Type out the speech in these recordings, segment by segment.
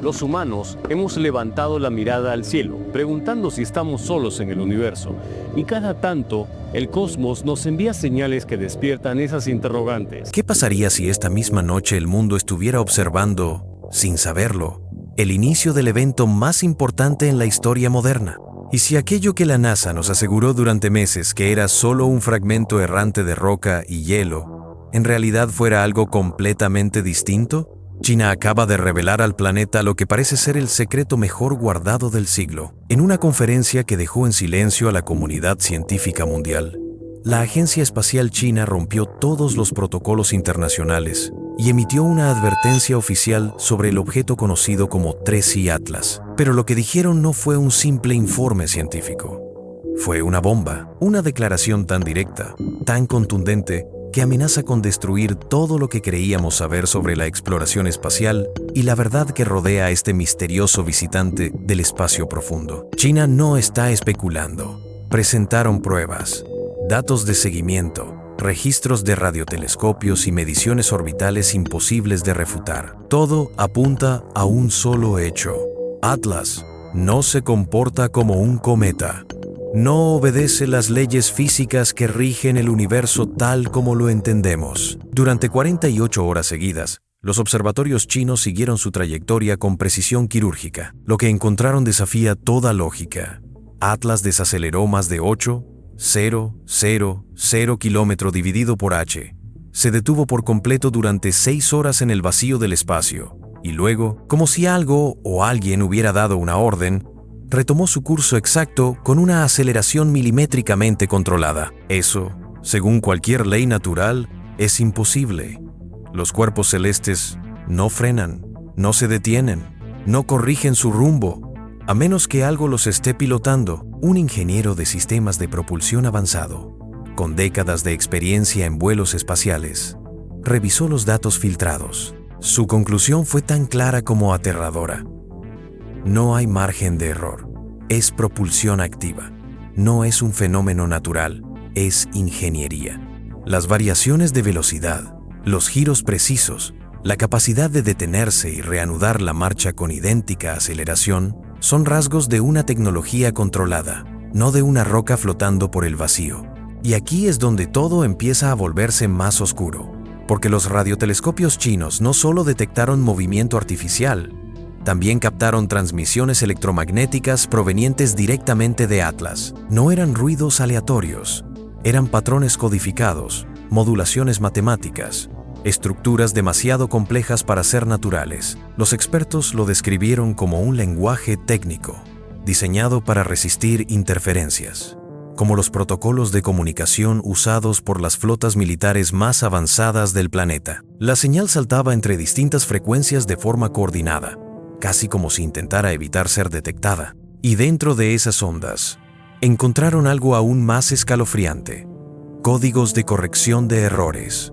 Los humanos hemos levantado la mirada al cielo, preguntando si estamos solos en el universo, y cada tanto el cosmos nos envía señales que despiertan esas interrogantes. ¿Qué pasaría si esta misma noche el mundo estuviera observando, sin saberlo, el inicio del evento más importante en la historia moderna? ¿Y si aquello que la NASA nos aseguró durante meses que era solo un fragmento errante de roca y hielo, en realidad fuera algo completamente distinto? China acaba de revelar al planeta lo que parece ser el secreto mejor guardado del siglo. En una conferencia que dejó en silencio a la comunidad científica mundial, la Agencia Espacial China rompió todos los protocolos internacionales y emitió una advertencia oficial sobre el objeto conocido como 3i Atlas. Pero lo que dijeron no fue un simple informe científico. Fue una bomba, una declaración tan directa, tan contundente, que amenaza con destruir todo lo que creíamos saber sobre la exploración espacial y la verdad que rodea a este misterioso visitante del espacio profundo. China no está especulando. Presentaron pruebas, datos de seguimiento, registros de radiotelescopios y mediciones orbitales imposibles de refutar. Todo apunta a un solo hecho. Atlas no se comporta como un cometa. No obedece las leyes físicas que rigen el universo tal como lo entendemos. Durante 48 horas seguidas, los observatorios chinos siguieron su trayectoria con precisión quirúrgica. Lo que encontraron desafía toda lógica. Atlas desaceleró más de 8,000 kilómetros dividido por h. Se detuvo por completo durante 6 horas en el vacío del espacio. Y luego, como si algo o alguien hubiera dado una orden, retomó su curso exacto con una aceleración milimétricamente controlada. Eso, según cualquier ley natural, es imposible. Los cuerpos celestes no frenan, no se detienen, no corrigen su rumbo, a menos que algo los esté pilotando. Un ingeniero de sistemas de propulsión avanzado, con décadas de experiencia en vuelos espaciales, revisó los datos filtrados. Su conclusión fue tan clara como aterradora. No hay margen de error. Es propulsión activa. No es un fenómeno natural, es ingeniería. Las variaciones de velocidad, los giros precisos, la capacidad de detenerse y reanudar la marcha con idéntica aceleración son rasgos de una tecnología controlada, no de una roca flotando por el vacío. Y aquí es donde todo empieza a volverse más oscuro, porque los radiotelescopios chinos no solo detectaron movimiento artificial, también captaron transmisiones electromagnéticas provenientes directamente de Atlas. No eran ruidos aleatorios, eran patrones codificados, modulaciones matemáticas, estructuras demasiado complejas para ser naturales. Los expertos lo describieron como un lenguaje técnico, diseñado para resistir interferencias, como los protocolos de comunicación usados por las flotas militares más avanzadas del planeta. La señal saltaba entre distintas frecuencias de forma coordinada, casi como si intentara evitar ser detectada. Y dentro de esas ondas, encontraron algo aún más escalofriante: códigos de corrección de errores.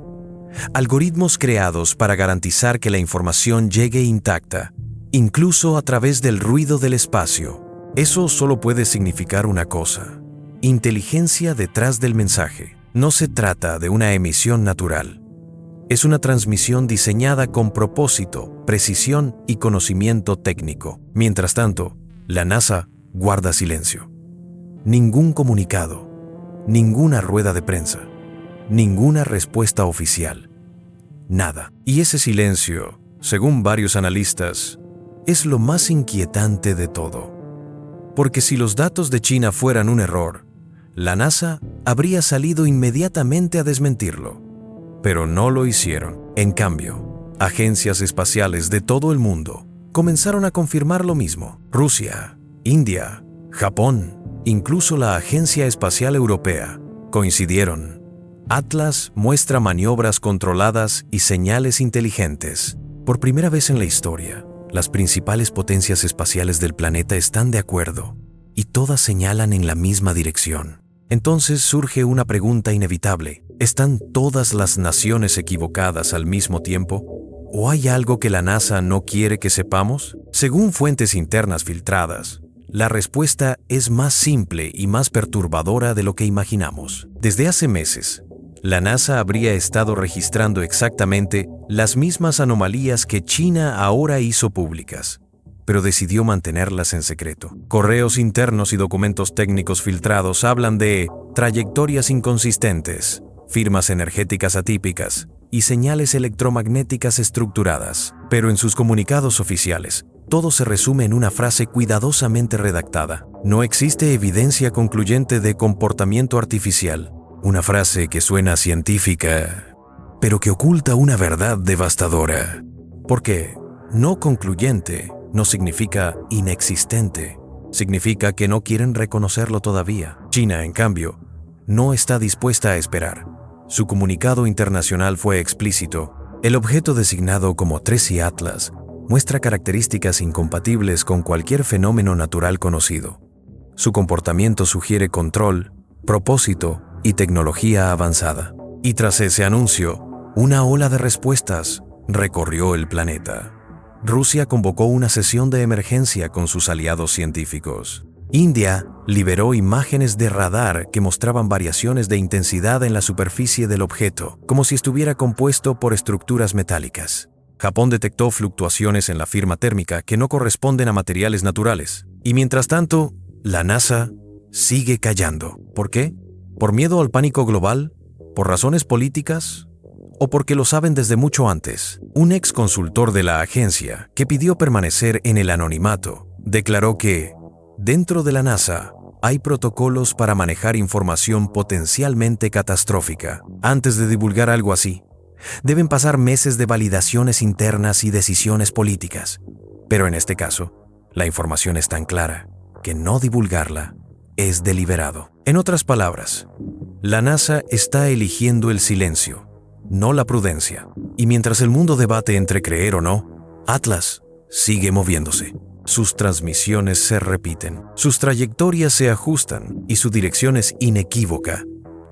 Algoritmos creados para garantizar que la información llegue intacta, incluso a través del ruido del espacio. Eso solo puede significar una cosa: inteligencia detrás del mensaje. No se trata de una emisión natural. Es una transmisión diseñada con propósito, precisión y conocimiento técnico. Mientras tanto, la NASA guarda silencio. Ningún comunicado, ninguna rueda de prensa, ninguna respuesta oficial. Nada. Y ese silencio, según varios analistas, es lo más inquietante de todo. Porque si los datos de China fueran un error, la NASA habría salido inmediatamente a desmentirlo. Pero no lo hicieron. En cambio, agencias espaciales de todo el mundo comenzaron a confirmar lo mismo. Rusia, India, Japón, incluso la Agencia Espacial Europea coincidieron. Atlas muestra maniobras controladas y señales inteligentes. Por primera vez en la historia, las principales potencias espaciales del planeta están de acuerdo y todas señalan en la misma dirección. Entonces surge una pregunta inevitable: ¿están todas las naciones equivocadas al mismo tiempo? ¿O hay algo que la NASA no quiere que sepamos? Según fuentes internas filtradas, la respuesta es más simple y más perturbadora de lo que imaginamos. Desde hace meses, la NASA habría estado registrando exactamente las mismas anomalías que China ahora hizo públicas, pero decidió mantenerlas en secreto. Correos internos y documentos técnicos filtrados hablan de trayectorias inconsistentes, firmas energéticas atípicas y señales electromagnéticas estructuradas. Pero en sus comunicados oficiales, todo se resume en una frase cuidadosamente redactada: no existe evidencia concluyente de comportamiento artificial. Una frase que suena científica, pero que oculta una verdad devastadora. Porque no concluyente no significa inexistente. Significa que no quieren reconocerlo todavía. China, en cambio, no está dispuesta a esperar. Su comunicado internacional fue explícito. El objeto designado como Tracy Atlas muestra características incompatibles con cualquier fenómeno natural conocido. Su comportamiento sugiere control, propósito y tecnología avanzada. Y tras ese anuncio, una ola de respuestas recorrió el planeta. Rusia convocó una sesión de emergencia con sus aliados científicos. India liberó imágenes de radar que mostraban variaciones de intensidad en la superficie del objeto, como si estuviera compuesto por estructuras metálicas. Japón detectó fluctuaciones en la firma térmica que no corresponden a materiales naturales. Y mientras tanto, la NASA sigue callando. ¿Por qué? ¿Por miedo al pánico global? ¿Por razones políticas? ¿O porque lo saben desde mucho antes? Un ex consultor de la agencia, que pidió permanecer en el anonimato, declaró que dentro de la NASA hay protocolos para manejar información potencialmente catastrófica. Antes de divulgar algo así, deben pasar meses de validaciones internas y decisiones políticas. Pero en este caso, la información es tan clara que no divulgarla es deliberado. En otras palabras, la NASA está eligiendo el silencio, no la prudencia. Y mientras el mundo debate entre creer o no, Atlas sigue moviéndose. Sus transmisiones se repiten, sus trayectorias se ajustan y su dirección es inequívoca: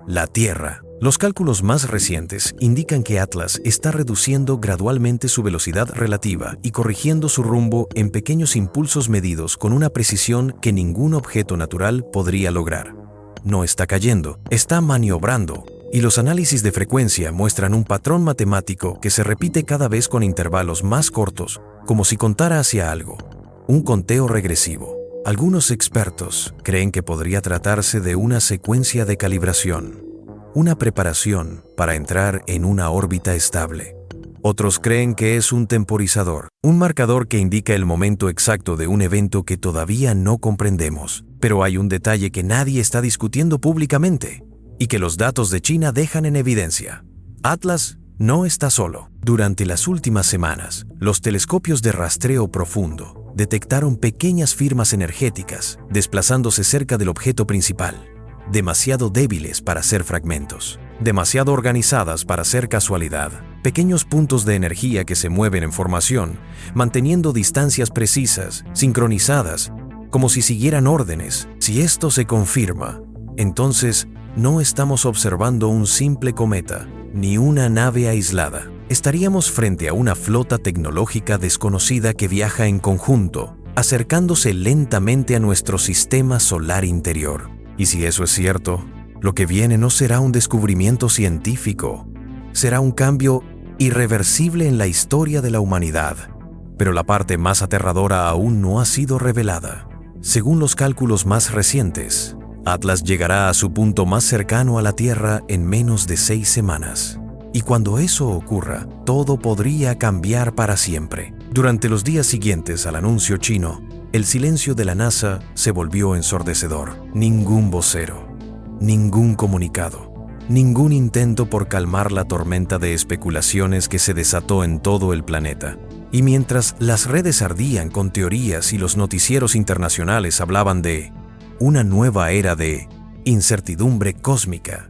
la Tierra. Los cálculos más recientes indican que Atlas está reduciendo gradualmente su velocidad relativa y corrigiendo su rumbo en pequeños impulsos medidos con una precisión que ningún objeto natural podría lograr. No está cayendo, está maniobrando. Y los análisis de frecuencia muestran un patrón matemático que se repite cada vez con intervalos más cortos, como si contara hacia algo. Un conteo regresivo. Algunos expertos creen que podría tratarse de una secuencia de calibración, una preparación para entrar en una órbita estable. Otros creen que es un temporizador, un marcador que indica el momento exacto de un evento que todavía no comprendemos. Pero hay un detalle que nadie está discutiendo públicamente y que los datos de China dejan en evidencia. Atlas no está solo. Durante las últimas semanas, los telescopios de rastreo profundo detectaron pequeñas firmas energéticas desplazándose cerca del objeto principal, demasiado débiles para ser fragmentos, demasiado organizadas para ser casualidad. Pequeños puntos de energía que se mueven en formación, manteniendo distancias precisas, sincronizadas, como si siguieran órdenes. Si esto se confirma, entonces no estamos observando un simple cometa, ni una nave aislada. Estaríamos frente a una flota tecnológica desconocida que viaja en conjunto, acercándose lentamente a nuestro sistema solar interior. Y si eso es cierto, lo que viene no será un descubrimiento científico, será un cambio irreversible en la historia de la humanidad. Pero la parte más aterradora aún no ha sido revelada. Según los cálculos más recientes, Atlas llegará a su punto más cercano a la Tierra en menos de 6 semanas. Y cuando eso ocurra, todo podría cambiar para siempre. Durante los días siguientes al anuncio chino, el silencio de la NASA se volvió ensordecedor. Ningún vocero, ningún comunicado, ningún intento por calmar la tormenta de especulaciones que se desató en todo el planeta. Y mientras las redes ardían con teorías y los noticieros internacionales hablaban de una nueva era de incertidumbre cósmica,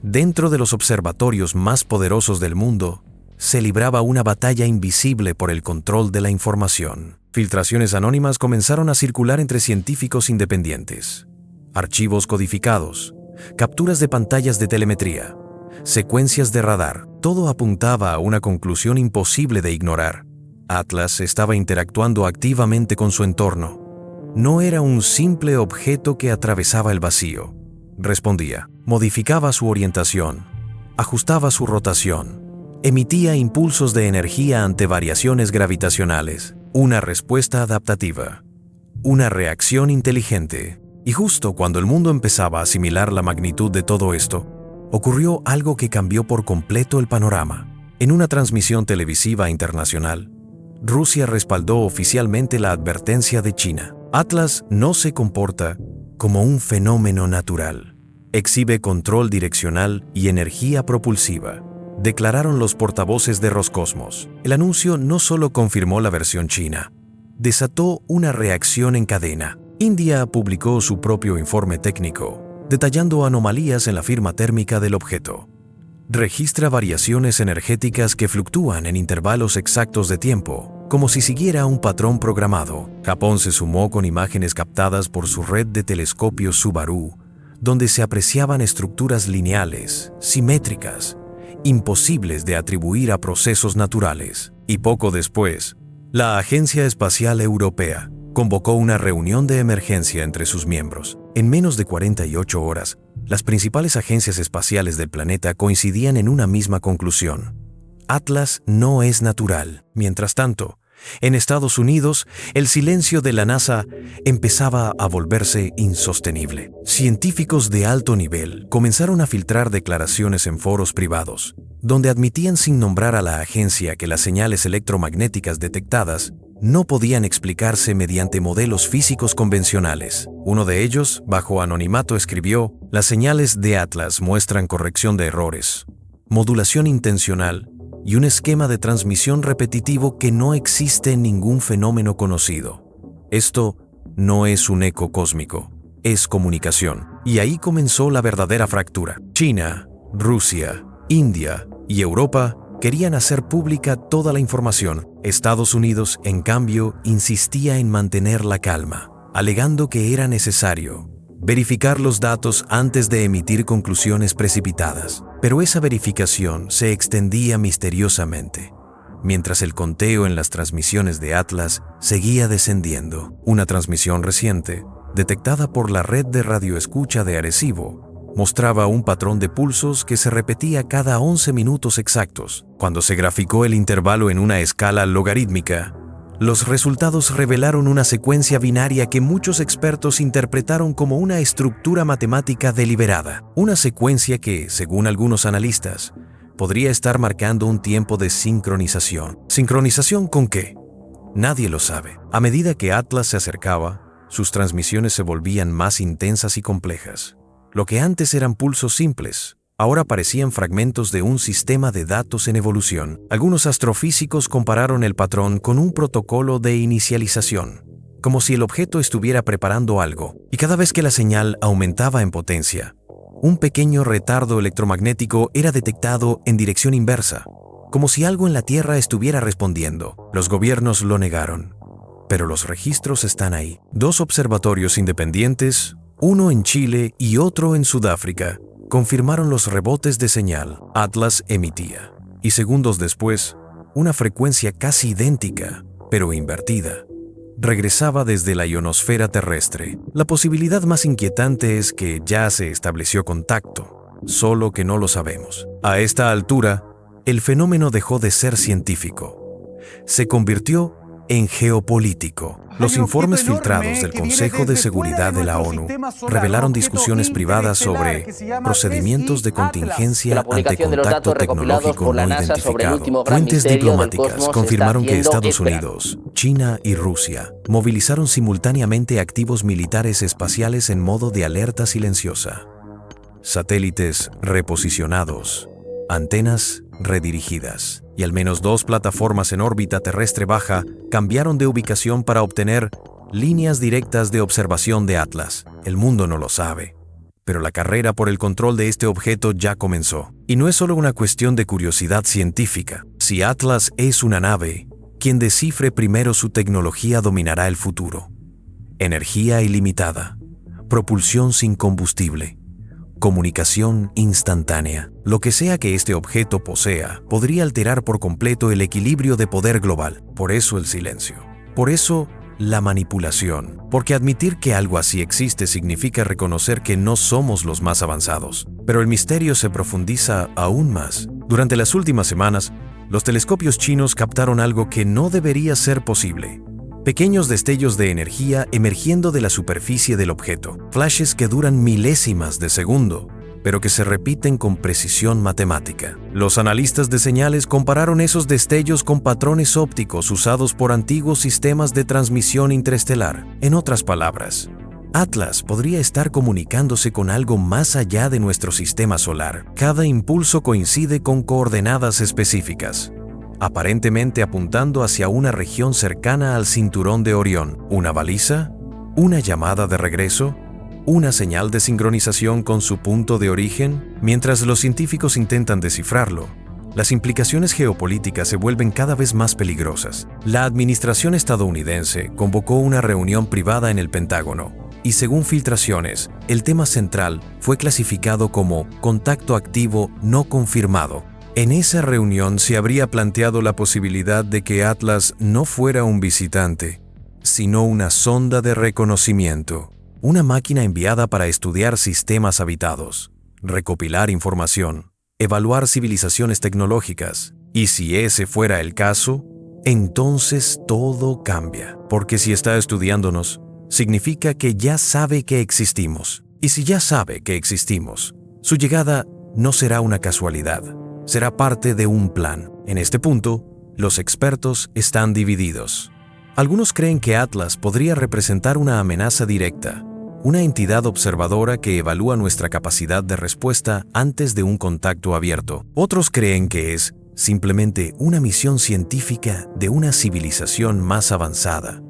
dentro de los observatorios más poderosos del mundo, se libraba una batalla invisible por el control de la información. Filtraciones anónimas comenzaron a circular entre científicos independientes. Archivos codificados, capturas de pantallas de telemetría, secuencias de radar, todo apuntaba a una conclusión imposible de ignorar. Atlas estaba interactuando activamente con su entorno. No era un simple objeto que atravesaba el vacío. Respondía, modificaba su orientación, ajustaba su rotación, emitía impulsos de energía ante variaciones gravitacionales, una respuesta adaptativa, una reacción inteligente. Y justo cuando el mundo empezaba a asimilar la magnitud de todo esto, ocurrió algo que cambió por completo el panorama. En una transmisión televisiva internacional, Rusia respaldó oficialmente la advertencia de China. Atlas no se comporta como un fenómeno natural. Exhibe control direccional y energía propulsiva, declararon los portavoces de Roscosmos. El anuncio no solo confirmó la versión china, desató una reacción en cadena. India publicó su propio informe técnico, detallando anomalías en la firma térmica del objeto. Registra variaciones energéticas que fluctúan en intervalos exactos de tiempo, como si siguiera un patrón programado. Japón se sumó con imágenes captadas por su red de telescopios Subaru, donde se apreciaban estructuras lineales, simétricas, imposibles de atribuir a procesos naturales. Y poco después, la Agencia Espacial Europea convocó una reunión de emergencia entre sus miembros. En menos de 48 horas, las principales agencias espaciales del planeta coincidían en una misma conclusión: Atlas no es natural. Mientras tanto, en Estados Unidos, el silencio de la NASA empezaba a volverse insostenible. Científicos de alto nivel comenzaron a filtrar declaraciones en foros privados, donde admitían sin nombrar a la agencia que las señales electromagnéticas detectadas no podían explicarse mediante modelos físicos convencionales. Uno de ellos, bajo anonimato, escribió: las señales de Atlas muestran corrección de errores, modulación intencional y un esquema de transmisión repetitivo que no existe en ningún fenómeno conocido. Esto no es un eco cósmico, es comunicación. Y ahí comenzó la verdadera fractura. China, Rusia, India y Europa querían hacer pública toda la información. Estados Unidos, en cambio, insistía en mantener la calma, alegando que era necesario verificar los datos antes de emitir conclusiones precipitadas. Pero esa verificación se extendía misteriosamente, mientras el conteo en las transmisiones de Atlas seguía descendiendo. Una transmisión reciente, detectada por la red de radioescucha de Arecibo, mostraba un patrón de pulsos que se repetía cada 11 minutos exactos. Cuando se graficó el intervalo en una escala logarítmica, los resultados revelaron una secuencia binaria que muchos expertos interpretaron como una estructura matemática deliberada. Una secuencia que, según algunos analistas, podría estar marcando un tiempo de sincronización. ¿Sincronización con qué? Nadie lo sabe. A medida que Atlas se acercaba, sus transmisiones se volvían más intensas y complejas. Lo que antes eran pulsos simples, ahora parecían fragmentos de un sistema de datos en evolución. Algunos astrofísicos compararon el patrón con un protocolo de inicialización, como si el objeto estuviera preparando algo. Y cada vez que la señal aumentaba en potencia, un pequeño retardo electromagnético era detectado en dirección inversa, como si algo en la Tierra estuviera respondiendo. Los gobiernos lo negaron, pero los registros están ahí. 2 observatorios independientes, uno en Chile y otro en Sudáfrica, confirmaron los rebotes de señal. Atlas emitía, y segundos después, una frecuencia casi idéntica, pero invertida, regresaba desde la ionosfera terrestre. La posibilidad más inquietante es que ya se estableció contacto, solo que no lo sabemos. A esta altura, el fenómeno dejó de ser científico. Se convirtió en geopolítico. Los informes filtrados del Consejo de Seguridad de la ONU revelaron discusiones privadas sobre procedimientos de contingencia ante contacto tecnológico no identificado. Fuentes diplomáticas confirmaron que Estados Unidos, China y Rusia movilizaron simultáneamente activos militares espaciales en modo de alerta silenciosa. Satélites reposicionados, antenas redirigidas y al menos 2 plataformas en órbita terrestre baja cambiaron de ubicación para obtener líneas directas de observación de Atlas. El mundo no lo sabe, pero la carrera por el control de este objeto ya comenzó. Y no es solo una cuestión de curiosidad científica. Si Atlas es una nave, quien descifre primero su tecnología dominará el futuro. Energía ilimitada, propulsión sin combustible, comunicación instantánea. Lo que sea que este objeto posea podría alterar por completo el equilibrio de poder global. Por eso el silencio. Por eso la manipulación, porque admitir que algo así existe significa reconocer que no somos los más avanzados. Pero el misterio se profundiza aún más. Durante las últimas semanas, los telescopios chinos captaron algo que no debería ser posible. Pequeños destellos de energía emergiendo de la superficie del objeto, flashes que duran milésimas de segundo, pero que se repiten con precisión matemática. Los analistas de señales compararon esos destellos con patrones ópticos usados por antiguos sistemas de transmisión interestelar. En otras palabras, Atlas podría estar comunicándose con algo más allá de nuestro sistema solar. Cada impulso coincide con coordenadas específicas, aparentemente apuntando hacia una región cercana al cinturón de Orión. ¿Una baliza? ¿Una llamada de regreso? ¿Una señal de sincronización con su punto de origen? Mientras los científicos intentan descifrarlo, las implicaciones geopolíticas se vuelven cada vez más peligrosas. La administración estadounidense convocó una reunión privada en el Pentágono, y según filtraciones, el tema central fue clasificado como contacto activo no confirmado. En esa reunión se habría planteado la posibilidad de que Atlas no fuera un visitante, sino una sonda de reconocimiento, una máquina enviada para estudiar sistemas habitados, recopilar información, evaluar civilizaciones tecnológicas. Y si ese fuera el caso, entonces todo cambia, porque si está estudiándonos, significa que ya sabe que existimos. Y si ya sabe que existimos, su llegada no será una casualidad. Será parte de un plan. En este punto, los expertos están divididos. Algunos creen que Atlas podría representar una amenaza directa, una entidad observadora que evalúa nuestra capacidad de respuesta antes de un contacto abierto. Otros creen que es simplemente una misión científica de una civilización más avanzada,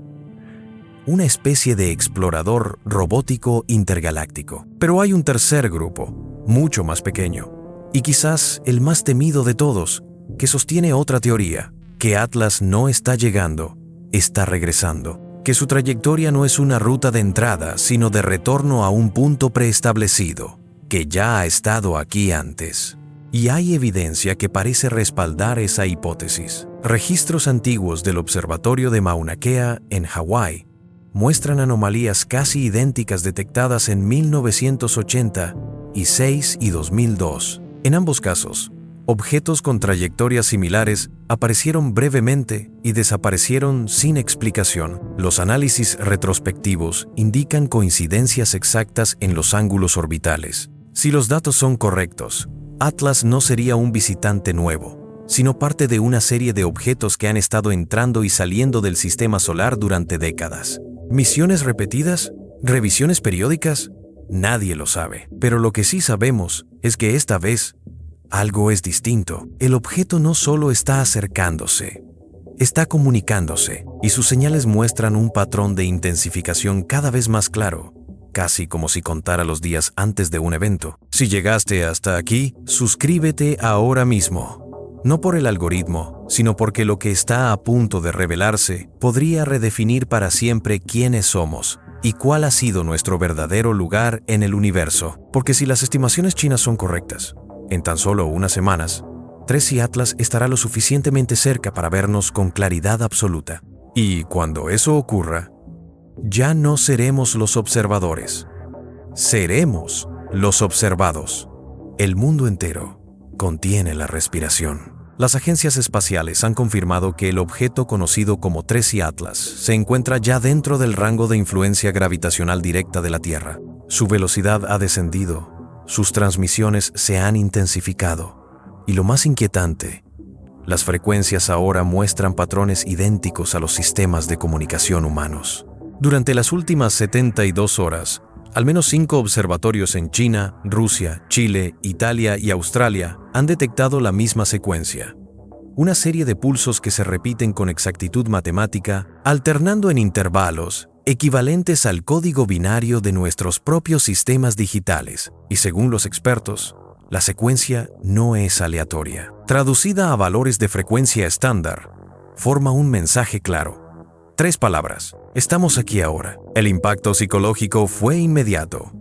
una especie de explorador robótico intergaláctico. Pero hay un tercer grupo, mucho más pequeño, y quizás el más temido de todos, que sostiene otra teoría, que Atlas no está llegando, está regresando, que su trayectoria no es una ruta de entrada, sino de retorno a un punto preestablecido, que ya ha estado aquí antes. Y hay evidencia que parece respaldar esa hipótesis. Registros antiguos del observatorio de Mauna Kea, en Hawái, muestran anomalías casi idénticas detectadas en 1986 y 2002. En ambos casos, objetos con trayectorias similares aparecieron brevemente y desaparecieron sin explicación. Los análisis retrospectivos indican coincidencias exactas en los ángulos orbitales. Si los datos son correctos, Atlas no sería un visitante nuevo, sino parte de una serie de objetos que han estado entrando y saliendo del sistema solar durante décadas. ¿Misiones repetidas? ¿Revisiones periódicas? Nadie lo sabe. Pero lo que sí sabemos es que esta vez algo es distinto. El objeto no solo está acercándose, está comunicándose, y sus señales muestran un patrón de intensificación cada vez más claro, casi como si contara los días antes de un evento. Si llegaste hasta aquí, suscríbete ahora mismo. No por el algoritmo, sino porque lo que está a punto de revelarse podría redefinir para siempre quiénes somos y cuál ha sido nuestro verdadero lugar en el universo. Porque si las estimaciones chinas son correctas, en tan solo unas semanas, Tracy Atlas estará lo suficientemente cerca para vernos con claridad absoluta. Y cuando eso ocurra, ya no seremos los observadores, seremos los observados. El mundo entero contiene la respiración. Las agencias espaciales han confirmado que el objeto conocido como Tracy Atlas se encuentra ya dentro del rango de influencia gravitacional directa de la Tierra. Su velocidad ha descendido, sus transmisiones se han intensificado, y lo más inquietante, las frecuencias ahora muestran patrones idénticos a los sistemas de comunicación humanos. Durante las últimas 72 horas, al menos 5 observatorios en China, Rusia, Chile, Italia y Australia han detectado la misma secuencia. Una serie de pulsos que se repiten con exactitud matemática, alternando en intervalos equivalentes al código binario de nuestros propios sistemas digitales. Y según los expertos, la secuencia no es aleatoria. Traducida a valores de frecuencia estándar, forma un mensaje claro. 3 palabras. Estamos aquí ahora. El impacto psicológico fue inmediato.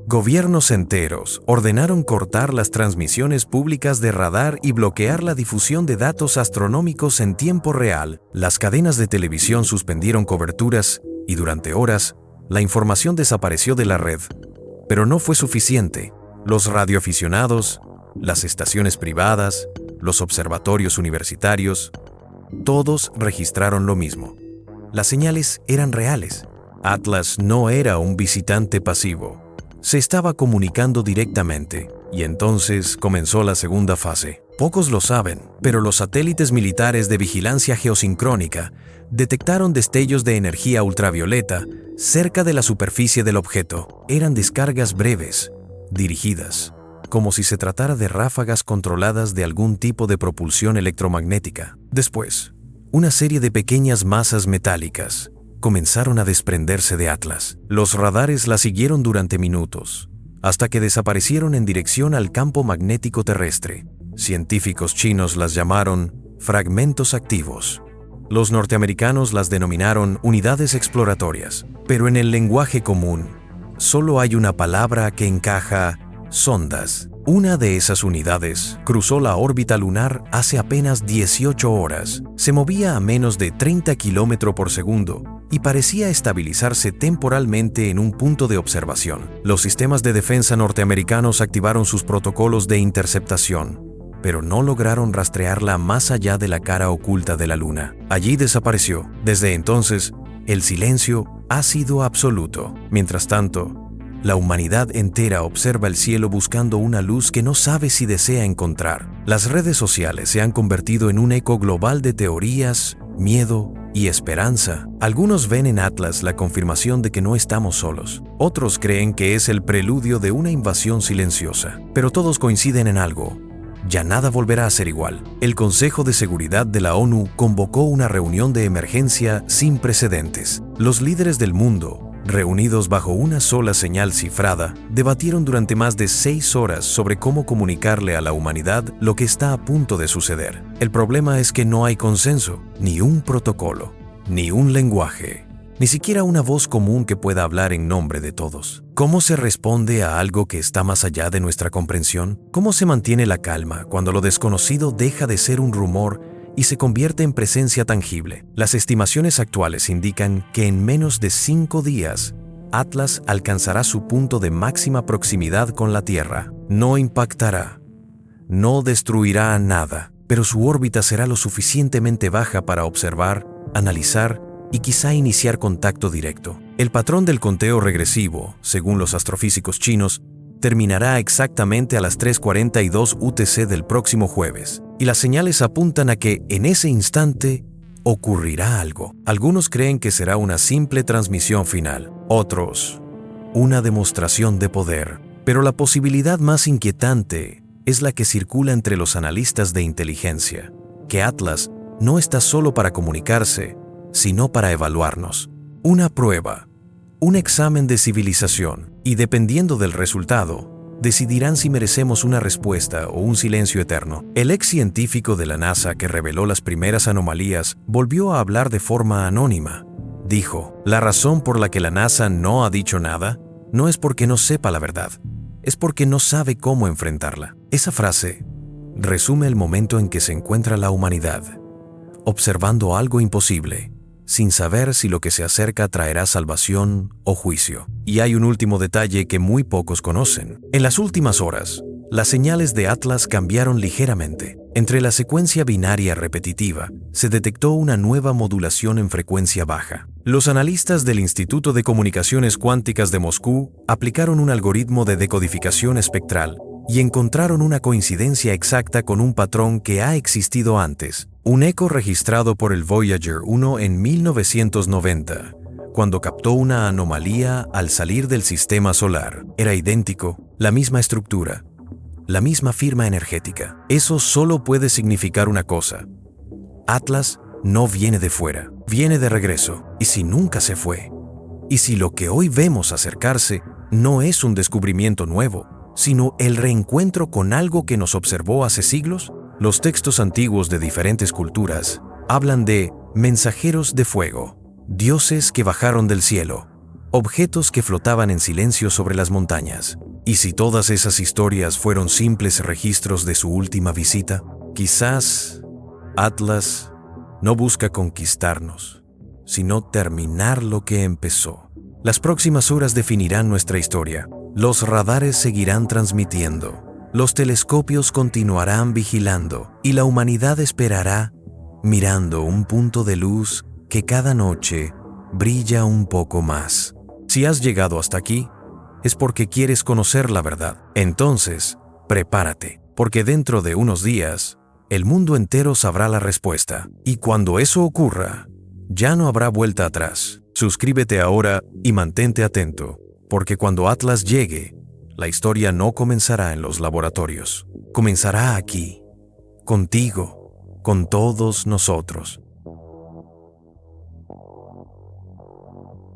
Gobiernos enteros ordenaron cortar las transmisiones públicas de radar y bloquear la difusión de datos astronómicos en tiempo real. Las cadenas de televisión suspendieron coberturas y durante horas la información desapareció de la red. Pero no fue suficiente. Los radioaficionados, las estaciones privadas, los observatorios universitarios, todos registraron lo mismo. Las señales eran reales. Atlas no era un visitante pasivo. Se estaba comunicando directamente, y entonces comenzó la segunda fase. Pocos lo saben, pero los satélites militares de vigilancia geosincrónica detectaron destellos de energía ultravioleta cerca de la superficie del objeto. Eran descargas breves, dirigidas, como si se tratara de ráfagas controladas de algún tipo de propulsión electromagnética. Después, una serie de pequeñas masas metálicas comenzaron a desprenderse de Atlas. Los radares la siguieron durante minutos, hasta que desaparecieron en dirección al campo magnético terrestre. Científicos chinos las llamaron fragmentos activos. Los norteamericanos las denominaron unidades exploratorias. Pero en el lenguaje común, solo hay una palabra que encaja: sondas. Una de esas unidades cruzó la órbita lunar hace apenas 18 horas. Se movía a menos de 30 km por segundo y parecía estabilizarse temporalmente en un punto de observación. Los sistemas de defensa norteamericanos activaron sus protocolos de interceptación, pero no lograron rastrearla más allá de la cara oculta de la Luna. Allí desapareció. Desde entonces, el silencio ha sido absoluto. Mientras tanto, la humanidad entera observa el cielo buscando una luz que no sabe si desea encontrar. Las redes sociales se han convertido en un eco global de teorías, miedo y esperanza. Algunos ven en Atlas la confirmación de que no estamos solos. Otros creen que es el preludio de una invasión silenciosa. Pero todos coinciden en algo: ya nada volverá a ser igual. El Consejo de Seguridad de la ONU convocó una reunión de emergencia sin precedentes. Los líderes del mundo, reunidos bajo una sola señal cifrada, debatieron durante más de 6 horas sobre cómo comunicarle a la humanidad lo que está a punto de suceder. El problema es que no hay consenso, ni un protocolo, ni un lenguaje, ni siquiera una voz común que pueda hablar en nombre de todos. ¿Cómo se responde a algo que está más allá de nuestra comprensión? ¿Cómo se mantiene la calma cuando lo desconocido deja de ser un rumor y se convierte en presencia tangible? Las estimaciones actuales indican que en menos de 5 días, Atlas alcanzará su punto de máxima proximidad con la Tierra. No impactará, no destruirá nada, pero su órbita será lo suficientemente baja para observar, analizar y quizá iniciar contacto directo. El patrón del conteo regresivo, según los astrofísicos chinos, terminará exactamente a las 3:42 UTC del próximo jueves, y las señales apuntan a que en ese instante ocurrirá algo. Algunos creen que será una simple transmisión final, otros una demostración de poder. Pero la posibilidad más inquietante es la que circula entre los analistas de inteligencia, que Atlas no está solo para comunicarse, sino para evaluarnos. Una prueba, un examen de civilización, y dependiendo del resultado, decidirán si merecemos una respuesta o un silencio eterno. El ex científico de la NASA que reveló las primeras anomalías volvió a hablar de forma anónima. Dijo: la razón por la que la NASA no ha dicho nada no es porque no sepa la verdad, es porque no sabe cómo enfrentarla. Esa frase resume el momento en que se encuentra la humanidad, observando algo imposible, sin saber si lo que se acerca traerá salvación o juicio. Y hay un último detalle que muy pocos conocen. En las últimas horas, las señales de Atlas cambiaron ligeramente. Entre la secuencia binaria repetitiva, se detectó una nueva modulación en frecuencia baja. Los analistas del Instituto de Comunicaciones Cuánticas de Moscú aplicaron un algoritmo de decodificación espectral y encontraron una coincidencia exacta con un patrón que ha existido antes. Un eco registrado por el Voyager 1 en 1990, cuando captó una anomalía al salir del sistema solar. Era idéntico, la misma estructura, la misma firma energética. Eso solo puede significar una cosa: Atlas no viene de fuera, viene de regreso. ¿Y si nunca se fue? ¿Y si lo que hoy vemos acercarse no es un descubrimiento nuevo, sino el reencuentro con algo que nos observó hace siglos? Los textos antiguos de diferentes culturas hablan de mensajeros de fuego, dioses que bajaron del cielo, objetos que flotaban en silencio sobre las montañas. ¿Y si todas esas historias fueron simples registros de su última visita? Quizás Atlas no busca conquistarnos, sino terminar lo que empezó. Las próximas horas definirán nuestra historia. Los radares seguirán transmitiendo, los telescopios continuarán vigilando y la humanidad esperará mirando un punto de luz que cada noche brilla un poco más. Si has llegado hasta aquí, es porque quieres conocer la verdad. Entonces, prepárate, porque dentro de unos días, el mundo entero sabrá la respuesta. Y cuando eso ocurra, ya no habrá vuelta atrás. Suscríbete ahora y mantente atento, porque cuando Atlas llegue, la historia no comenzará en los laboratorios. Comenzará aquí, contigo, con todos nosotros.